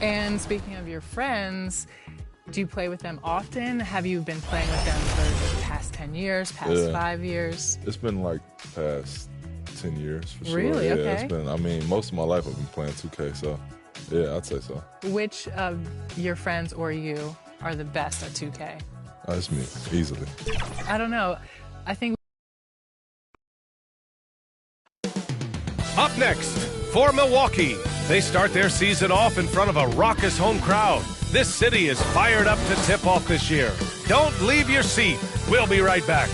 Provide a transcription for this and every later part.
And speaking of your friends, do you play with them often? Have you been playing with them for the past 10 years, past 5 years? It's been like past 10 years for sure. Really? Yeah, Okay. it's been, I mean, most of my life I've been playing 2K, so yeah, I'd say so. Which of your friends or you are the best at 2K? That's me, easily. I don't know. I think. Up next, for Milwaukee, they start their season off in front of a raucous home crowd. This city is fired up to tip off this year. Don't leave your seat. We'll be right back.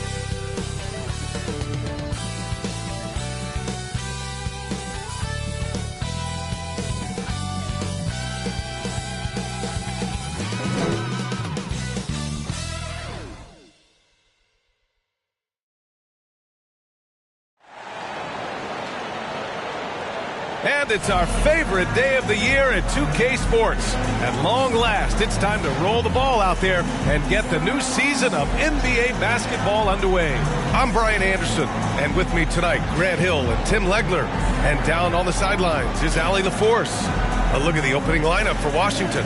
And it's our favorite day of the year at 2K Sports. At long last, it's time to roll the ball out there and get the new season of NBA basketball underway. I'm Brian Anderson, and with me tonight, Grant Hill and Tim Legler. And down on the sidelines is Allie LaForce. A look at the opening lineup for Washington.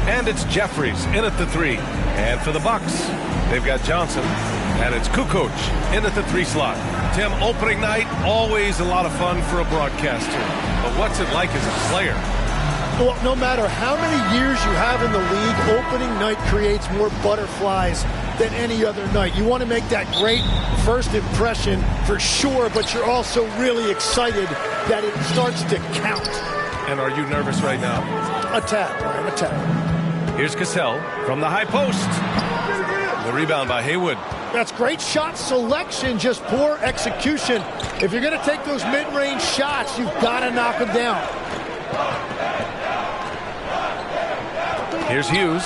And it's Jeffries in at the 3. And for the Bucks, they've got Johnson. And it's Kukoc in at the 3 slot. Tim, opening night, always a lot of fun for a broadcaster. But what's it like as a player? Well, no matter how many years you have in the league, opening night creates more butterflies than any other night. You want to make that great first impression for sure, but you're also really excited that it starts to count. And are you nervous right now? A tad, Brian, a tad. Here's Cassell from the high post. The rebound by Haywood. That's great shot selection, just poor execution. If you're going to take those mid-range shots, you've got to knock them down. Here's Hughes.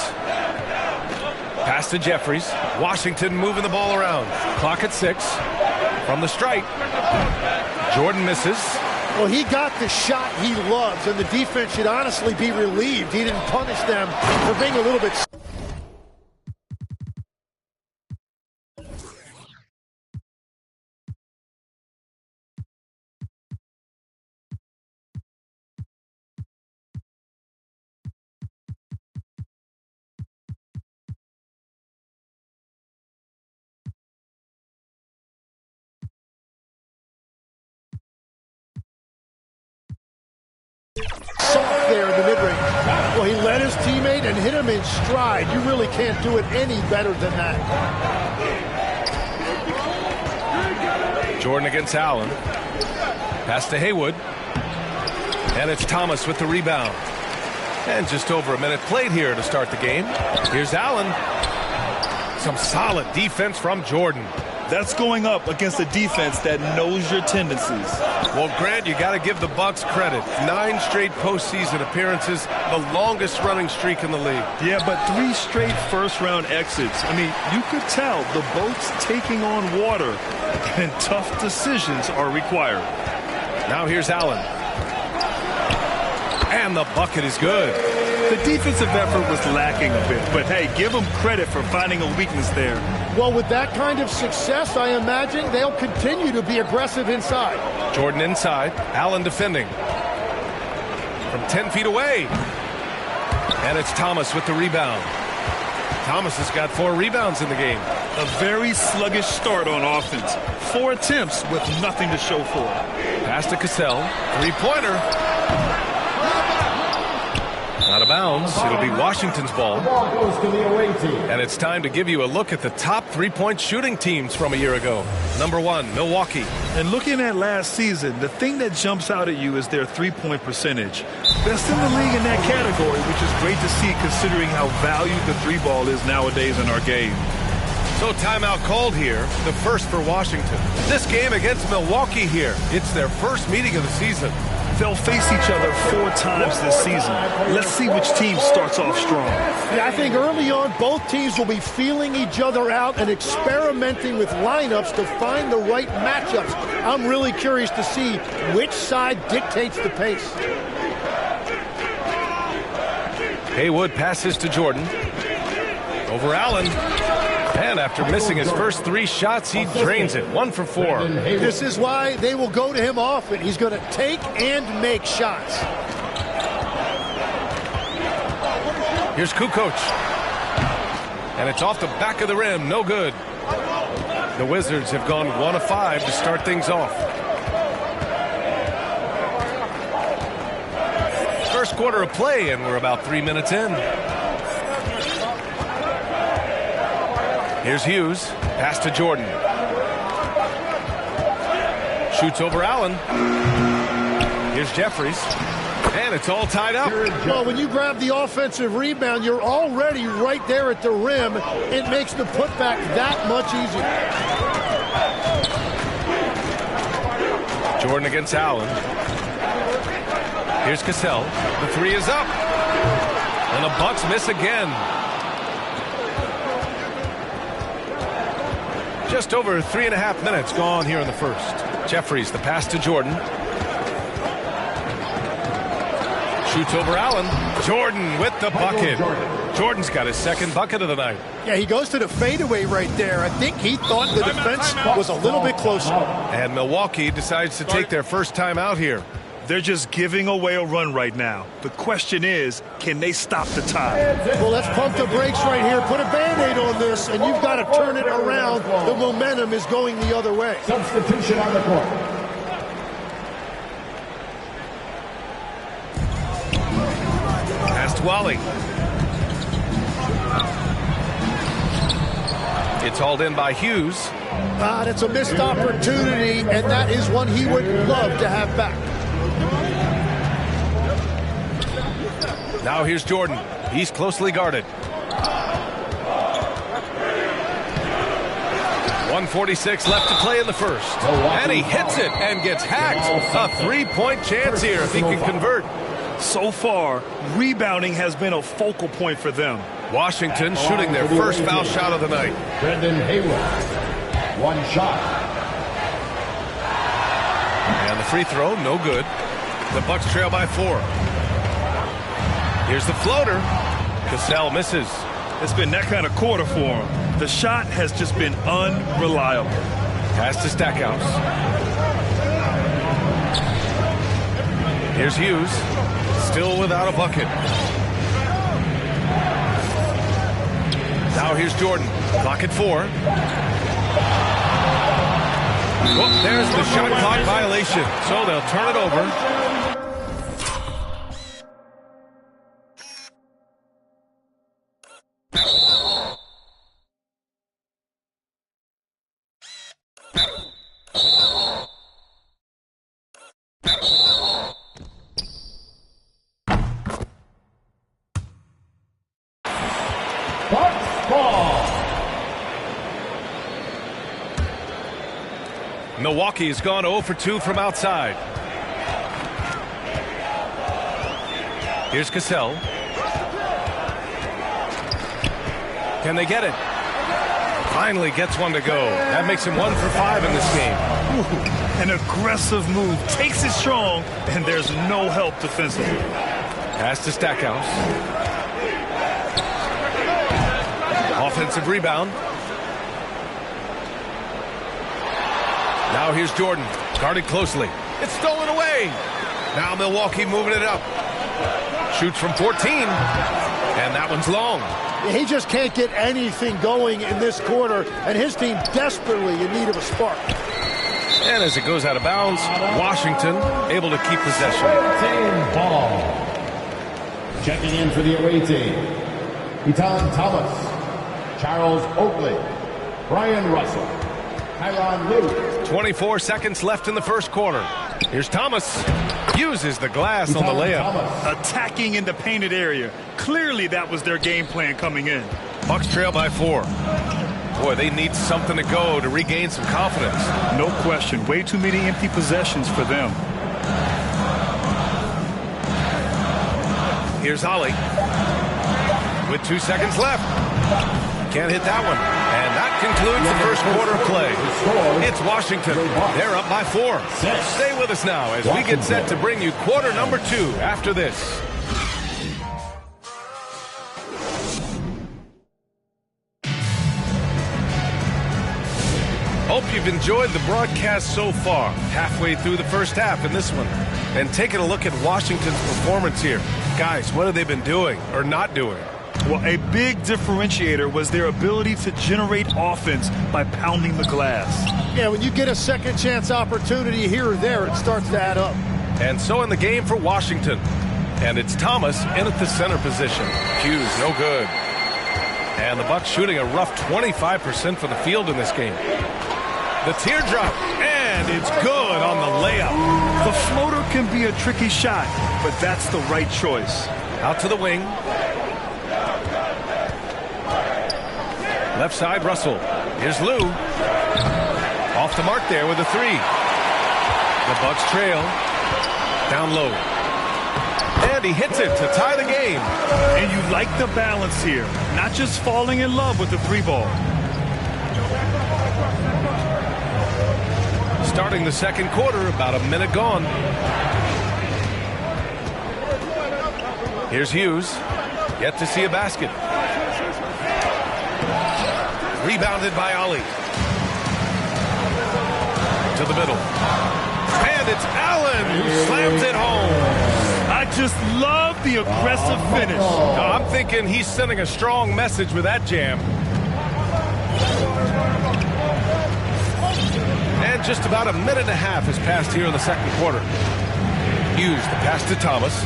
Pass to Jeffries. Washington moving the ball around. Clock at 6. From the stripe. Jordan misses. Well, he got the shot he loves, and the defense should honestly be relieved. He didn't punish them for being a little bit... soft there in the mid-range. Well, he led his teammate and hit him in stride. You really can't do it any better than that. Jordan against Allen. Pass to Haywood. And it's Thomas with the rebound. And just over a minute played here to start the game. Here's Allen. Some solid defense from Jordan. That's going up against a defense that knows your tendencies. Well, Grant, you got to give the Bucks credit. 9 straight postseason appearances, the longest running streak in the league. Yeah, but 3 straight first-round exits. I mean, you could tell the boat's taking on water, and tough decisions are required. Now here's Allen. And the bucket is good. The defensive effort was lacking a bit, but hey, give them credit for finding a weakness there. Well, with that kind of success, I imagine they'll continue to be aggressive inside. Jordan inside. Allen defending. From 10 feet away. And it's Thomas with the rebound. Thomas has got 4 rebounds in the game. A very sluggish start on offense. 4 attempts with nothing to show for it. Pass to Cassell. 3-pointer. Out of bounds. It'll be Washington's ball. And it's time to give you a look at the top 3-point shooting teams from a year ago. Number 1, Milwaukee. And looking at last season, the thing that jumps out at you is their 3-point percentage. Best in the league in that category, which is great to see considering how valued the 3-ball is nowadays in our game. So timeout called here, the first for Washington. This game against Milwaukee here. It's their first meeting of the season. They'll face each other 4 times this season. Let's see which team starts off strong. Yeah, I think early on, both teams will be feeling each other out and experimenting with lineups to find the right matchups. I'm really curious to see which side dictates the pace. Haywood passes to Jordan. Over Allen. And after missing his first 3 shots, he drains it. 1 for 4. This is why they will go to him often. He's going to take and make shots. Here's Kukoc. And it's off the back of the rim. No good. The Wizards have gone 1 of 5 to start things off. First quarter of play, and we're about 3 minutes in. Here's Hughes. Pass to Jordan. Shoots over Allen. Here's Jeffries. And it's all tied up. Well, when you grab the offensive rebound, you're already right there at the rim. It makes the putback that much easier. Jordan against Allen. Here's Cassell. The three is up. And the Bucks miss again. Just over 3.5 minutes gone here in the first. Jeffries, the pass to Jordan. Shoots over Allen. Jordan with the bucket. Jordan's got his second bucket of the night. Yeah, he goes to the fadeaway right there. I think he thought the defense was a little bit closer. And Milwaukee decides to take their first time out here. They're just giving away a run right now. The question is, can they stop the tide? Well, let's pump the brakes right here. Put a Band-Aid on this, and you've got to turn it around. The momentum is going the other way. Substitution on the court. Pass to Wally. It's hauled in by Hughes. That's a missed opportunity, and that is one he would love to have back. Now here's Jordan. He's closely guarded. 1:46 left to play in the first. And he hits it and gets hacked. A three-point chance here if he can convert. So far, rebounding has been a focal point for them. Washington shooting their first foul shot of the night. Brendan Hayward. One shot. And the free throw, no good. The Bucks trail by 4. Here's the floater. Cassell misses. It's been that kind of quarter for him. The shot has just been unreliable. Pass to Stackhouse. Here's Hughes. Still without a bucket. Now here's Jordan. Clock at 4. Oh, there's the shot clock violation. So they'll turn it over. Milwaukee has gone 0 for 2 from outside. Here's Cassell. Can they get it? Finally gets one to go. That makes him 1 for 5 in this game. Ooh, an aggressive move. Takes it strong, and there's no help defensively. Pass to Stackhouse. Offensive rebound. Now here's Jordan, guarded closely. It's stolen away. Now Milwaukee moving it up. Shoots from 14, and that one's long. He just can't get anything going in this quarter, and his team desperately in need of a spark. And as it goes out of bounds, Washington able to keep possession. Ball. Checking in for the away team. Etan Thomas, Charles Oakley, Brian Russell, Tyronn Lue. 24 seconds left in the first quarter. Here's Thomas. Uses the glass on the layup. Attacking in the painted area. Clearly that was their game plan coming in. Bucks trail by 4. Boy, they need something to go to regain some confidence. No question. Way too many empty possessions for them. Here's Holly. With 2 seconds left. Can't hit that one. And that concludes the first quarter of play. It's Washington. They're up by 4. Stay with us now as we get set to bring you quarter number 2 after this. Hope you've enjoyed the broadcast so far. Halfway through the first half in this one. And taking a look at Washington's performance here. Guys, what have they been doing or not doing? Well, a big differentiator was their ability to generate offense by pounding the glass. Yeah, when you get a second chance opportunity here or there, it starts to add up. And so in the game for Washington. And it's Thomas in at the center position. Hughes, no good. And the Bucks shooting a rough 25% from the field in this game. The teardrop, and it's good on the layup. The floater can be a tricky shot, but that's the right choice. Out to the wing. Left side, Russell. Here's Lou. Off the mark there with a three. The Bucks trail. Down low. And he hits it to tie the game. And you like the balance here. Not just falling in love with the three ball. Starting the second quarter, about a minute gone. Here's Hughes. Yet to see a basket. Rebounded by Ali. To the middle. And it's Allen who slams it home. I just love the aggressive finish. I'm thinking he's sending a strong message with that jam. And just about a minute and a half has passed here in the second quarter. Hughes, the pass to Thomas.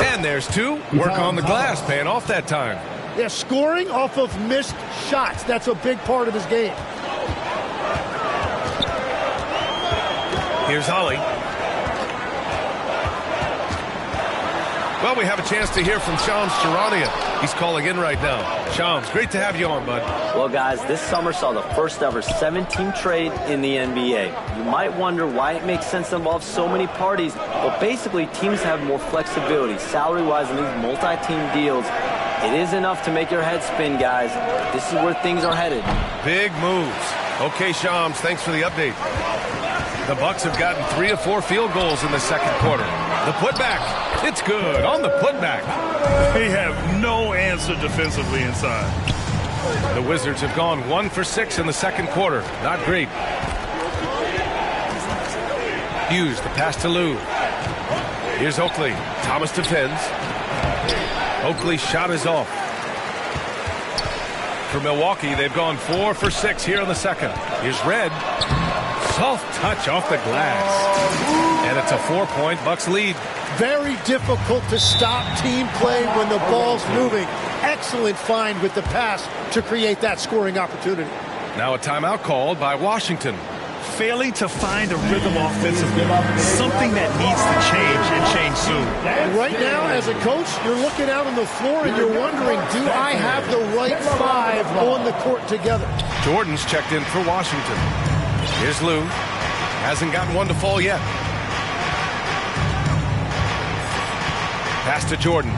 And there's two. Work on the glass, paying off that time. Yeah, scoring off of missed shots. That's a big part of his game. Here's Holly. Well, we have a chance to hear from Shams Charania. He's calling in right now. Shams, great to have you on, bud. Well, guys, this summer saw the first ever 7-team trade in the NBA. You might wonder why it makes sense to involve so many parties, but basically teams have more flexibility salary-wise in these multi-team deals. It is enough to make your head spin, guys. This is where things are headed. Big moves. Okay, Shams, thanks for the update. The Bucks have gotten 3 of 4 field goals in the second quarter. The putback. It's good on the putback. They have no answer defensively inside. The Wizards have gone 1 for 6 in the second quarter. Not great. Hughes, the pass to Lou. Here's Oakley. Thomas defends. Oakley's shot is off. For Milwaukee, they've gone 4 for 6 here in the second. Here's Red. Soft touch off the glass. And it's a 4-point Bucks lead. Very difficult to stop team play when the ball's moving. Excellent find with the pass to create that scoring opportunity. Now a timeout called by Washington. Failing to find a rhythm offensively, something that needs to change and change soon. Right now, as a coach, you're looking out on the floor and you're wondering, do I have the right 5 on the court together? Jordan's checked in for Washington. Here's Lou. Hasn't gotten one to fall yet. Pass to Jordan.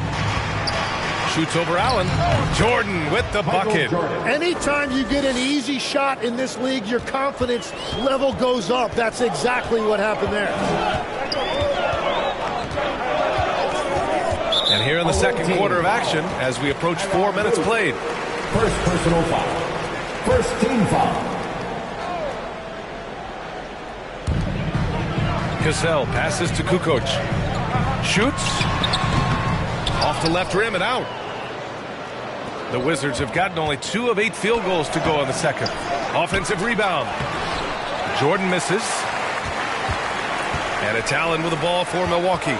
Shoots over Allen. Jordan with the bucket. Anytime you get an easy shot in this league, your confidence level goes up. That's exactly what happened there. And here in the second quarter of action, as we approach 4 minutes played. First personal foul. First team foul. Cassell passes to Kukoc. Shoots. Off the left rim and out. The Wizards have gotten only 2 of 8 field goals to go in the second. Offensive rebound. Jordan misses. And it's Allen with the ball for Milwaukee.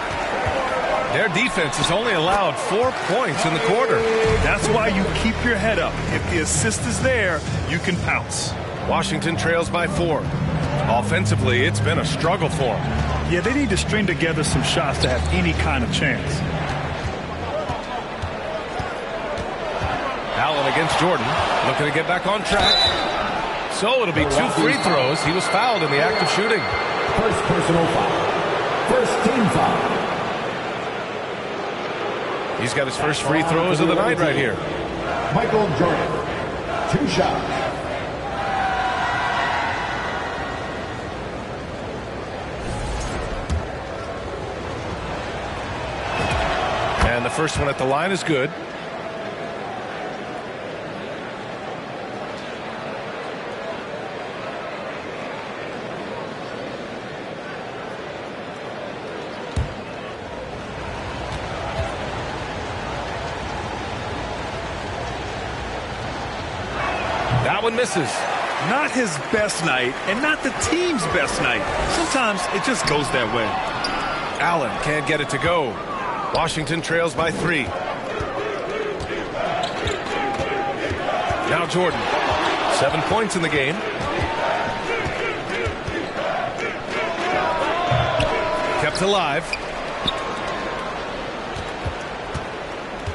Their defense has only allowed 4 points in the quarter. That's why you keep your head up. If the assist is there, you can pounce. Washington trails by 4. Offensively, it's been a struggle for them. Yeah, they need to string together some shots to have any kind of chance. Allen against Jordan, looking to get back on track. So it'll be 2 free throws. He was fouled in the act of shooting. First personal foul. First team foul. He's got his first free throws of the night right here. Michael Jordan. 2 shots. And the first one at the line is good. That one misses. Not his best night, and not the team's best night. Sometimes it just goes that way. Allen can't get it to go. Washington trails by 3. Now Jordan. 7 points in the game. Kept alive.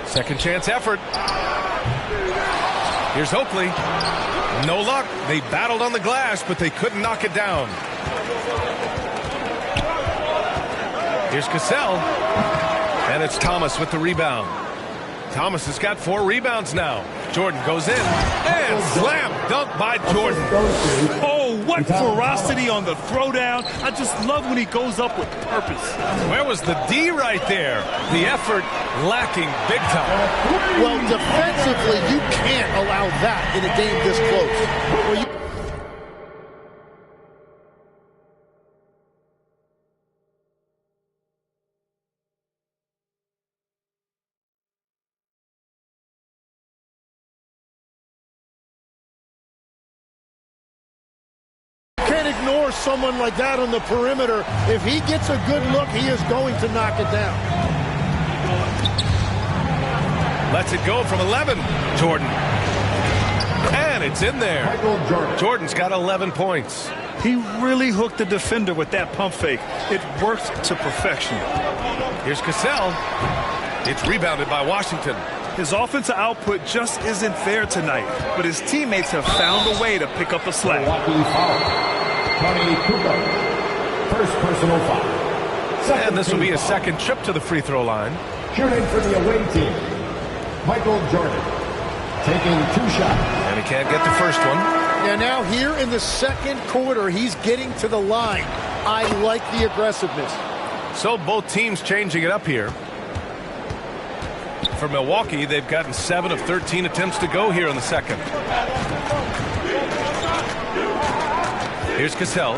Second chance effort. Here's Oakley. No luck. They battled on the glass, but they couldn't knock it down. Here's Cassell. And it's Thomas with the rebound. Thomas has got 4 rebounds now. Jordan goes in. And slam dunk by Jordan. Oh, what ferocity on the throwdown. I just love when he goes up with purpose. Where was the D right there? The effort lacking big time. Well, defensively, you can't allow that in a game this close. Well, can't ignore someone like that on the perimeter. If he gets a good look, he is going to knock it down. Lets it go from 11. Jordan. And it's in there. Jordan's got 11 points. He really hooked the defender with that pump fake. It worked to perfection. Here's Cassell. It's rebounded by Washington. His offensive output just isn't there tonight, but his teammates have found a way to pick up the slack. First personal foul. And this will be a second trip to the free throw line. Shooting for the away team, Michael Jordan, taking 2 shots. And he can't get the first one. Yeah, now here in the second quarter, he's getting to the line. I like the aggressiveness. So both teams changing it up here. For Milwaukee, they've gotten 7 of 13 attempts to go here in the second. Here's Cassell.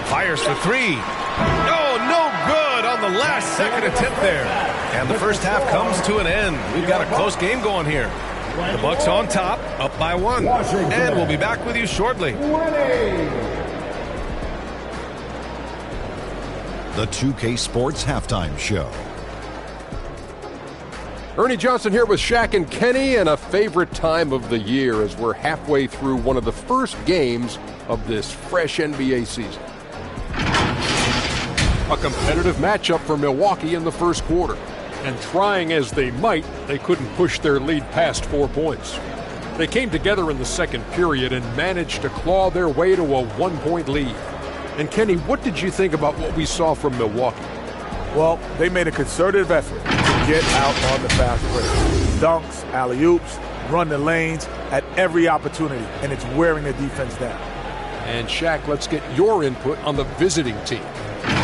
Fires for 3. Oh, no good on the last second attempt there. And the first half comes to an end. We've got a close game going here. The Bucks on top, up by 1. And we'll be back with you shortly. The 2K Sports Halftime Show. Ernie Johnson here with Shaq and Kenny, and a favorite time of the year as we're halfway through one of the first games of this fresh NBA season. A competitive matchup for Milwaukee in the first quarter. And trying as they might, they couldn't push their lead past 4 points. They came together in the second period and managed to claw their way to a 1-point lead. And Kenny, what did you think about what we saw from Milwaukee? Well, they made a concerted effort to get out on the fast break. Dunks, alley-oops, run the lanes at every opportunity, and it's wearing the defense down. And Shaq, let's get your input on the visiting team.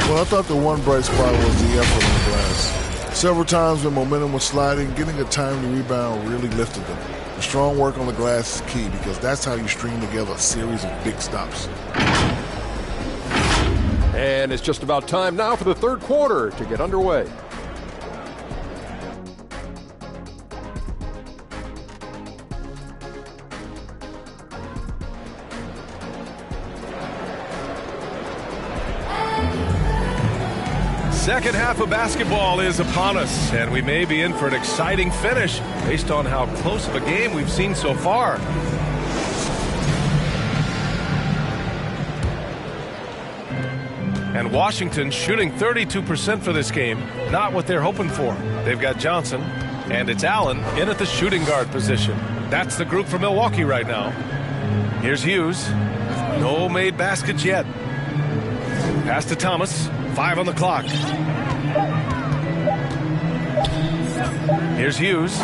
Well, I thought the one bright spot was the effort on the glass. Several times when momentum was sliding, getting a timely rebound really lifted them. The strong work on the glass is key because that's how you string together a series of big stops. And it's just about time now for the third quarter to get underway. Second half of basketball is upon us, and we may be in for an exciting finish based on how close of a game we've seen so far. And Washington shooting 32% for this game. Not what they're hoping for. They've got Johnson, and it's Allen in at the shooting guard position. That's the group for Milwaukee right now. Here's Hughes. No made baskets yet. Pass to Thomas. 5 on the clock. Here's Hughes.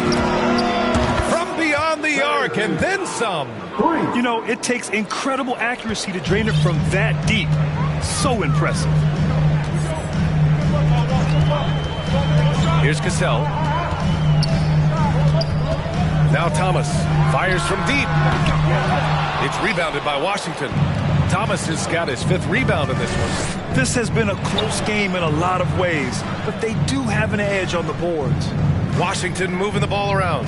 From beyond the arc, and then some. You know, it takes incredible accuracy to drain it from that deep. So impressive. Here's Cassell. Now Thomas fires from deep. It's rebounded by Washington. Thomas has got his 5th rebound in this one. This has been a close game in a lot of ways, but they do have an edge on the boards. Washington moving the ball around.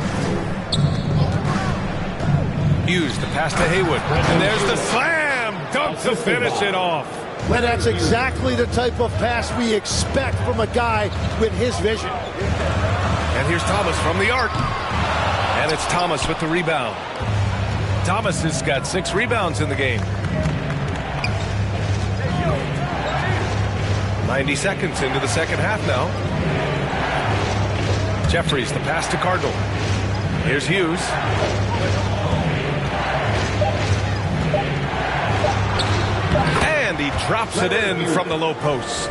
Hughes, the pass to Haywood. And there's the slam dunk to finish it off. And that's exactly the type of pass we expect from a guy with his vision. And here's Thomas from the arc. And it's Thomas with the rebound. Thomas has got 6 rebounds in the game. 90 seconds into the second half now. Jeffries, the pass to Cardinal. Here's Hughes. And he drops it in from the low post.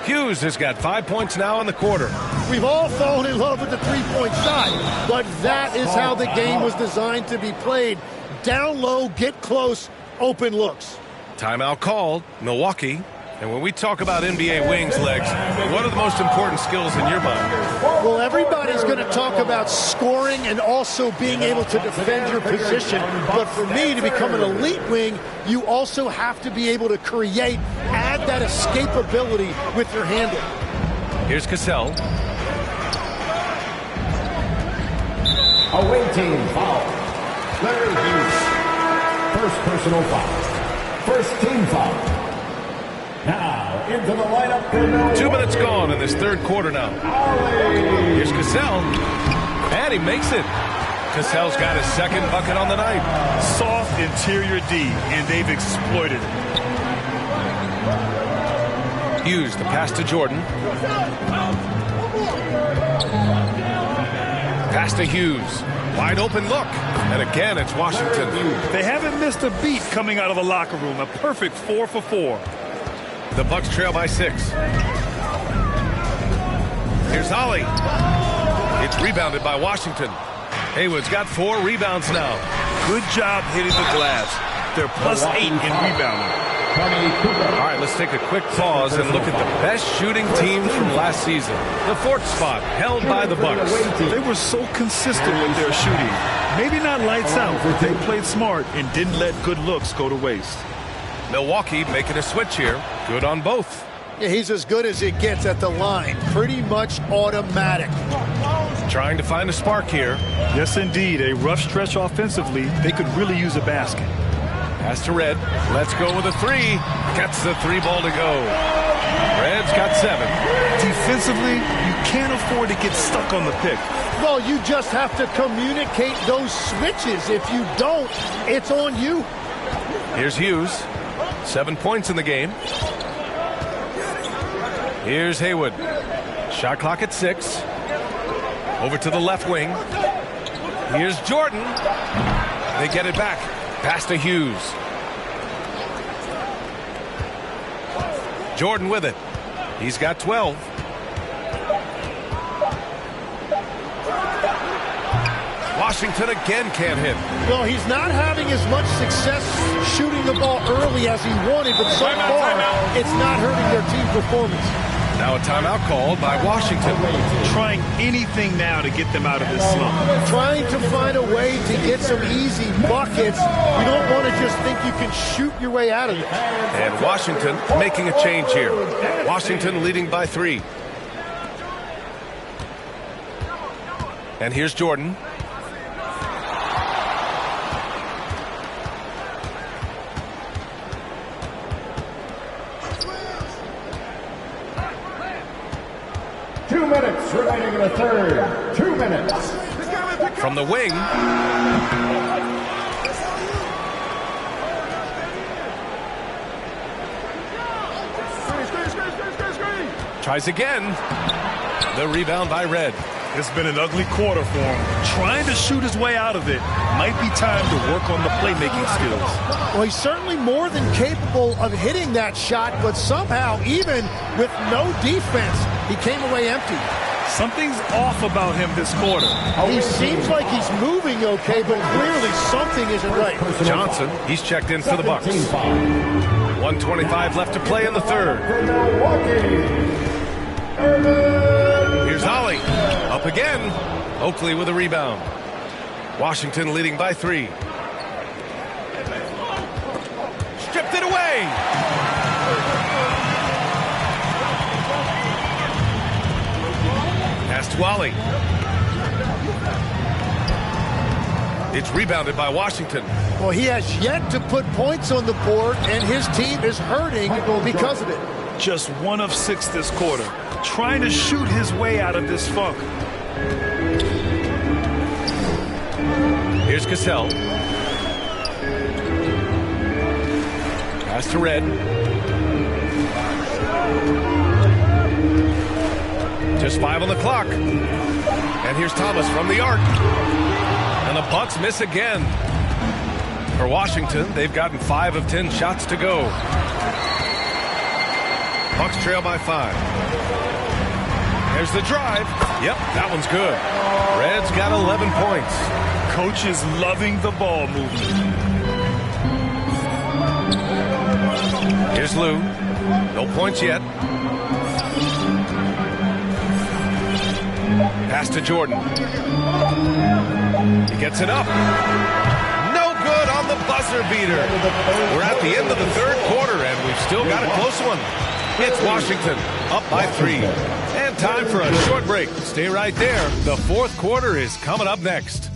Hughes has got 5 points now in the quarter. We've all fallen in love with the three-point shot, but that is how the game was designed to be played. Down low, get close, open looks. Timeout called, Milwaukee. And when we talk about NBA wings, Legs, what are the most important skills in your mind? Well, everybody's going to talk about scoring and also being able to defend your position. But for me, to become an elite wing, you also have to be able to create, add that escapability with your handle. Here's Cassell. Away team foul. Larry Hughes. First personal foul. First team foul. Now, into the lineup for Milwaukee. 2 minutes gone in this third quarter now. Here's Cassell. And he makes it. Cassell's got his 2nd bucket on the night. Soft interior D, and they've exploited it. Hughes, the pass to Jordan. Pass to Hughes. Wide open look. And again, it's Washington. They haven't missed a beat coming out of the locker room. A perfect 4 for 4. The Bucks trail by 6. Here's Ollie. It's rebounded by Washington. Haywood's got 4 rebounds now. Good job hitting the glass. They're +8 in rebounding. All right, let's take a quick pause and look at the best shooting teams from last season. The 4th spot held by the Bucks. They were so consistent with their shooting. Maybe not lights out, but they played smart and didn't let good looks go to waste. Milwaukee making a switch here. Good on both. Yeah, he's as good as it gets at the line. Pretty much automatic. Trying to find a spark here. Yes, indeed. A rough stretch offensively. They could really use a basket. Pass to Red. Let's go with a 3. Gets the 3 ball to go. Red's got 7. Defensively, you can't afford to get stuck on the pick. Well, you just have to communicate those switches. If you don't, it's on you. Here's Hughes. 7 points in the game. Here's Haywood. Shot clock at 6. Over to the left wing. Here's Jordan. They get it back. Pass to Hughes. Jordan with it. He's got 12. Washington again can't hit. Well, he's not having as much success shooting the ball early as he wanted, but so far, it's not hurting their team performance. Now a timeout called by Washington. Trying anything now to get them out of this slump. Trying to find a way to get some easy buckets. You don't want to just think you can shoot your way out of it. And Washington making a change here. Washington leading by 3. And here's Jordan. Minutes remaining in the third. 2 minutes. From the wing. Tries again. The rebound by Red. It's been an ugly quarter for him. Trying to shoot his way out of it. Might be time to work on the playmaking skills. Well, he's certainly more than capable of hitting that shot, but somehow, even with no defense, he came away empty. Something's off about him this quarter. He seems like he's moving okay, but clearly something isn't right. Johnson, he's checked in for the Bucks. 1:25 left to play in the third. Here's Ollie. Up again. Oakley with a rebound. Washington leading by 3. Stripped it away. Pass to Wally. It's rebounded by Washington. Well, he has yet to put points on the board, and his team is hurting because of it. Just 1 of 6 this quarter. Trying to shoot his way out of this funk. Here's Cassell. Pass to Red. Just 5 on the clock. And here's Thomas from the arc. And the Bucks miss again. For Washington, they've gotten 5 of 10 shots to go. Bucks trail by 5. There's the drive. Yep, that one's good. Red's got 11 points. Coach is loving the ball movement. Here's Lou. No points yet. Pass to Jordan. He gets it up. No good on the buzzer beater. We're at the end of the third quarter, and we've still got a close one. It's Washington up by 3. And time for a short break. Stay right there. The fourth quarter is coming up next.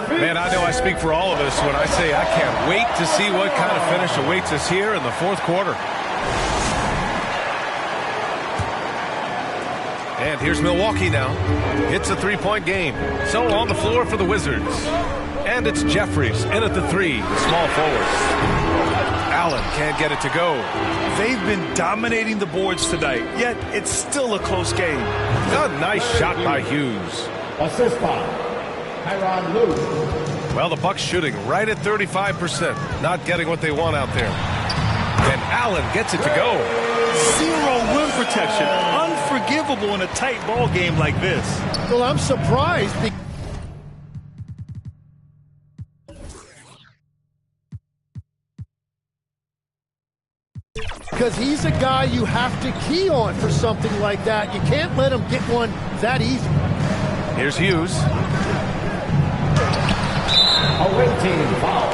Man, I know I speak for all of us when I say I can't wait to see what kind of finish awaits us here in the fourth quarter. And here's Milwaukee now. It's a 3-point game. So on the floor for the Wizards. And it's Jeffries in at the 3, small forward. Allen can't get it to go. They've been dominating the boards tonight, yet it's still a close game. A nice shot by Hughes. Assist by Tyronn Lue. Well, the Bucks shooting right at 35%. Not getting what they want out there. And Allen gets it to go. 0 rim protection. Unforgivable in a tight ball game like this. Well, I'm surprised because he's a guy you have to key on for something like that. You can't let him get one that easy. Here's Hughes. Away team foul.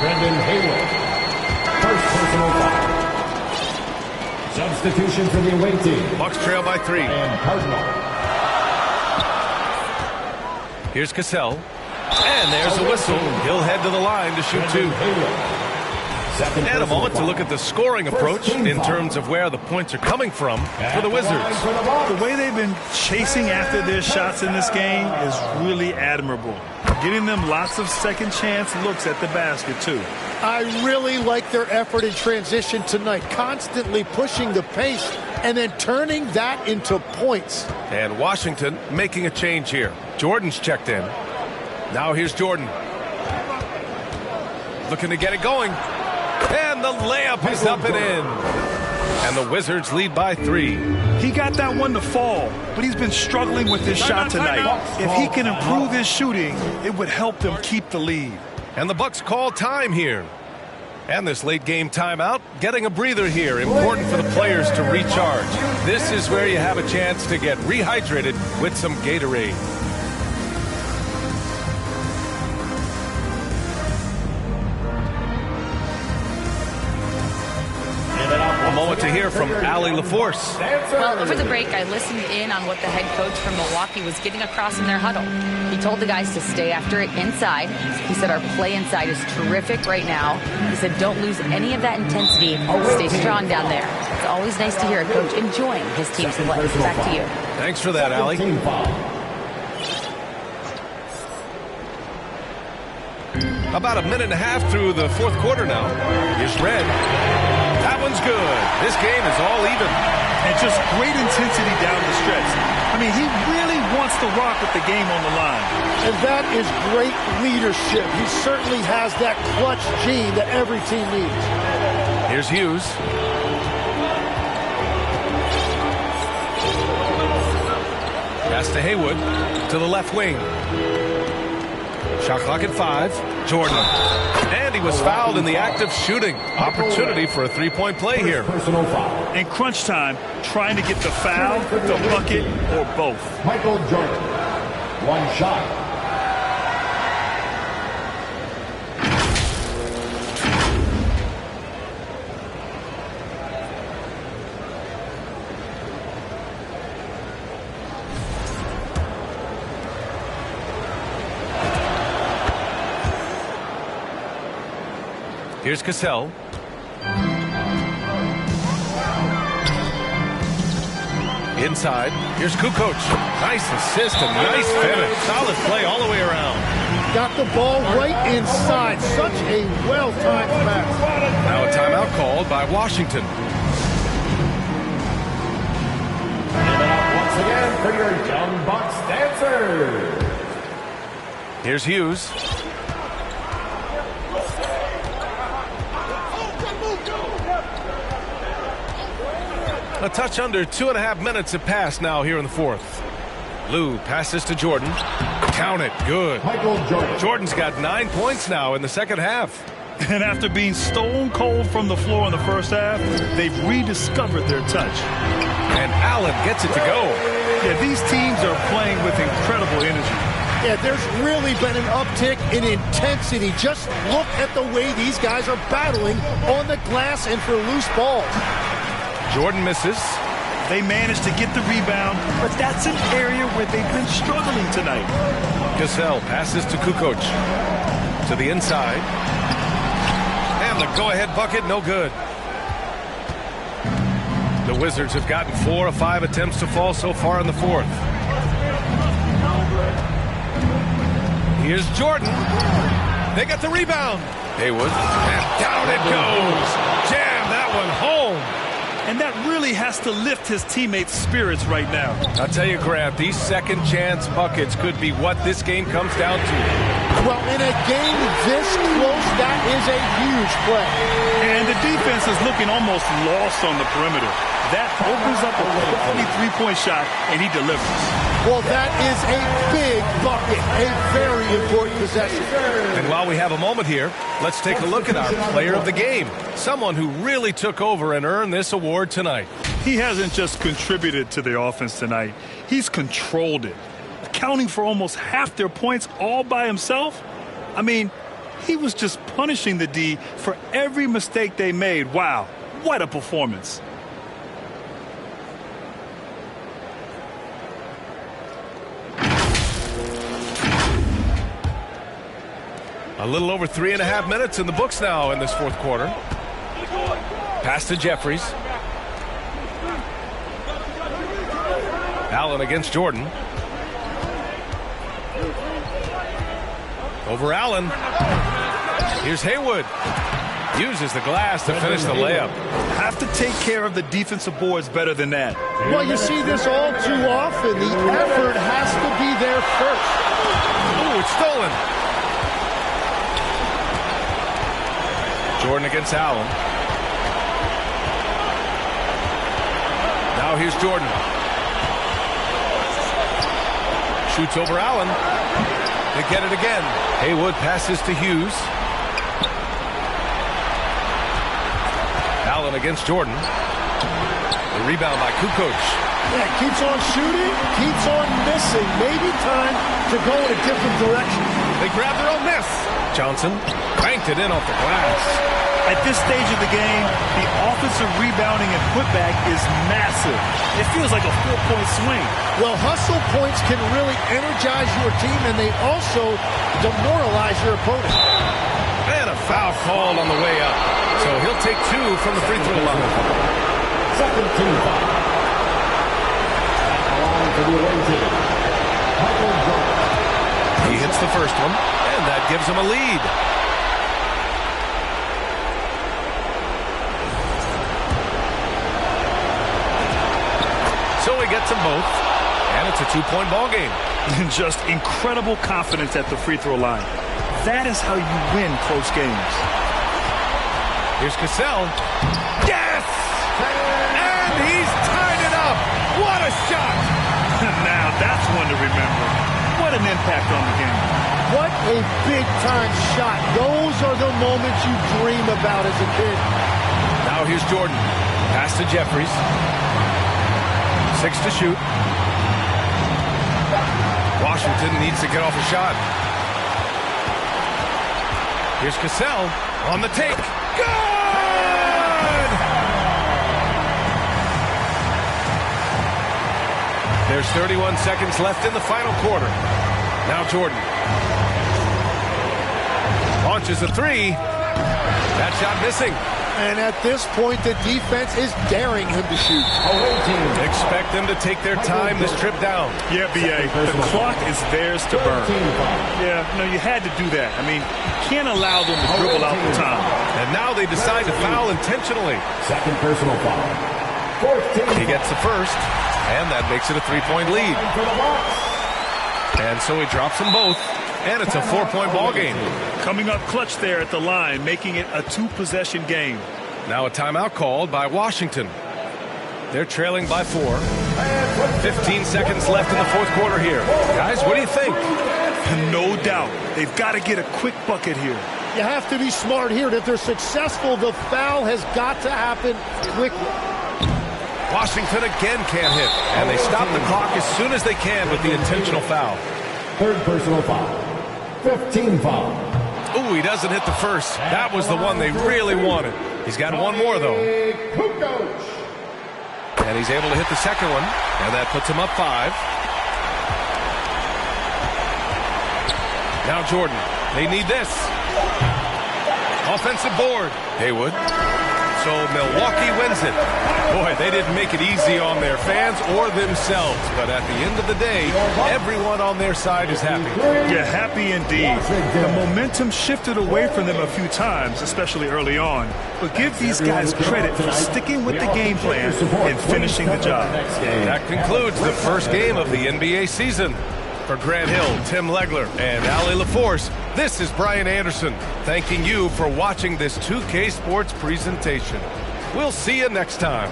Brendan Hayward. First personal foul. Substitution for the away team. Bucks trail by 3. And Cardinal. Here's Cassell. And there's a whistle. He'll head to the line to shoot 2. And a moment to look at the scoring approach in terms of where the points are coming from for the Wizards. The way they've been chasing after their shots in this game is really admirable. Getting them lots of second chance looks at the basket, too. I really like their effort in transition tonight, constantly pushing the pace and then turning that into points. And Washington making a change here. Jordan's checked in. Now here's Jordan. Looking to get it going. And the layup is up and in. And the Wizards lead by 3. He got that one to fall, but he's been struggling with his shot tonight. If he can improve his shooting, it would help them keep the lead. And the Bucks call time here. And this late game timeout, getting a breather here. Important for the players to recharge. This is where you have a chance to get rehydrated with some Gatorade. A moment to hear from Allie LaForce. Well, over the break, I listened in on what the head coach from Milwaukee was getting across in their huddle. He told the guys to stay after it inside. He said our play inside is terrific right now. He said don't lose any of that intensity. Stay strong down there. It's always nice to hear a coach enjoying his team's play. Back to you. Thanks for that, Allie. About a minute and a half through the fourth quarter now. Here's Red. That one's good. This game is all even. And just great intensity down the stretch. I mean, he really wants to rock with the game on the line. And that is great leadership. He certainly has that clutch gene that every team needs. Here's Hughes. Pass Pass to Haywood to the left wing. Shot clock at 5. Jordan. And he was fouled in the act of shooting. Opportunity for a three-point play here. Personal foul. In crunch time, trying to get the foul, the bucket, or both. Michael Jordan. One shot. Here's Cassell. Inside. Here's Kukoc. Nice assist and nice finish. Solid play all the way around. Got the ball right inside. Such a well-timed pass. Now a timeout called by Washington. Once again for your Young Bucks dancers. Here's Hughes. A touch under 2.5 minutes have passed now here in the fourth. Lou passes to Jordan. Count it. Good. Michael Jordan. Jordan's got 9 points now in the second half. And after being stone cold from the floor in the first half, they've rediscovered their touch. And Allen gets it to go. Yeah, these teams are playing with incredible energy. Yeah, there's really been an uptick in intensity. Just look at the way these guys are battling on the glass and for loose balls. Jordan misses. They managed to get the rebound, but that's an area where they've been struggling tonight. Cassell passes to Kukoc. To the inside. And the go-ahead bucket, no good. The Wizards have gotten 4 of 5 attempts to fall so far in the fourth. Here's Jordan. They got the rebound. Haywood. And down it goes. Jam that one home. And that really has to lift his teammates' spirits right now. I'll tell you, Grant, these second chance buckets could be what this game comes down to. Well, in a game this close, that is a huge play. And the defense is looking almost lost on the perimeter. That opens up a quality three-point shot, and he delivers. Well, that is a big bucket, a very important possession. And while we have a moment here, let's take a look at our player of the game. Someone who really took over and earned this award tonight. He hasn't just contributed to the offense tonight. He's controlled it, accounting for almost half their points all by himself. I mean, he was just punishing the D for every mistake they made. Wow, what a performance. A little over 3.5 minutes in the books now in this fourth quarter. Pass to Jeffries. Allen against Jordan. Over Allen. Here's Haywood. Uses the glass to finish the layup. Have to take care of the defensive boards better than that. Well, you see this all too often. The effort has to be there first. Ooh, it's stolen. Jordan against Allen. Now here's Jordan. Shoots over Allen. They get it again. Haywood passes to Hughes. Allen against Jordan. The rebound by Kukoc. Yeah, keeps on shooting, keeps on missing. Maybe time to go in a different direction. They grab their own miss. Johnson banked it in off the glass. At this stage of the game, the offensive rebounding and putback is massive. It feels like a 4-point swing. Well, hustle points can really energize your team, and they also demoralize your opponent. And a foul called on the way up. So he'll take 2 from the free throw line. Second team foul. At the line for the away team, Michael Jordan. He hits the first one, and that gives him a lead. So he gets them both, and it's a 2-point ball game. Just incredible confidence at the free throw line. That is how you win close games. Here's Cassell. Yes! And he's tied it up. What a shot! Now that's one a big-time shot. Those are the moments you dream about as a kid. Now here's Jordan. Pass to Jeffries. 6 to shoot. Washington needs to get off a shot. Here's Cassell on the take. Good! There's 31 seconds left in the final quarter. Now Jordan. Launches a three. That shot missing. And at this point, the defense is daring him to shoot. Expect them to take their time this trip down. Yeah, B.A. The clock is theirs to burn. Yeah, no, you had to do that. I mean, you can't allow them to dribble out the time. And now they decide to foul intentionally. Second personal foul. He gets the first, and that makes it a 3-point lead. And so he drops them both, and it's a 4-point ball game. Coming up clutch there at the line, making it a 2-possession game. Now a timeout called by Washington. They're trailing by 4. 15 seconds left in the fourth quarter here. Guys, what do you think? No doubt. They've got to get a quick bucket here. You have to be smart here. And if they're successful, the foul has got to happen quickly. Washington again can't hit, and they stop the clock as soon as they can with the intentional foul. Third personal foul. 15 foul. Ooh, he doesn't hit the first. That was the one they really wanted. He's got one more, though. And he's able to hit the second one, and that puts him up 5. Now Jordan. They need this. Offensive board. Haywood. So Milwaukee wins it. Boy, they didn't make it easy on their fans or themselves. But at the end of the day, everyone on their side is happy. Yeah, happy indeed. The momentum shifted away from them a few times, especially early on. But give these guys credit for sticking with the game plan and finishing the job. That concludes the first game of the NBA season. For Grant Hill, Tim Legler, and Allie LaForce, this is Brian Anderson, thanking you for watching this 2K Sports presentation. We'll see you next time.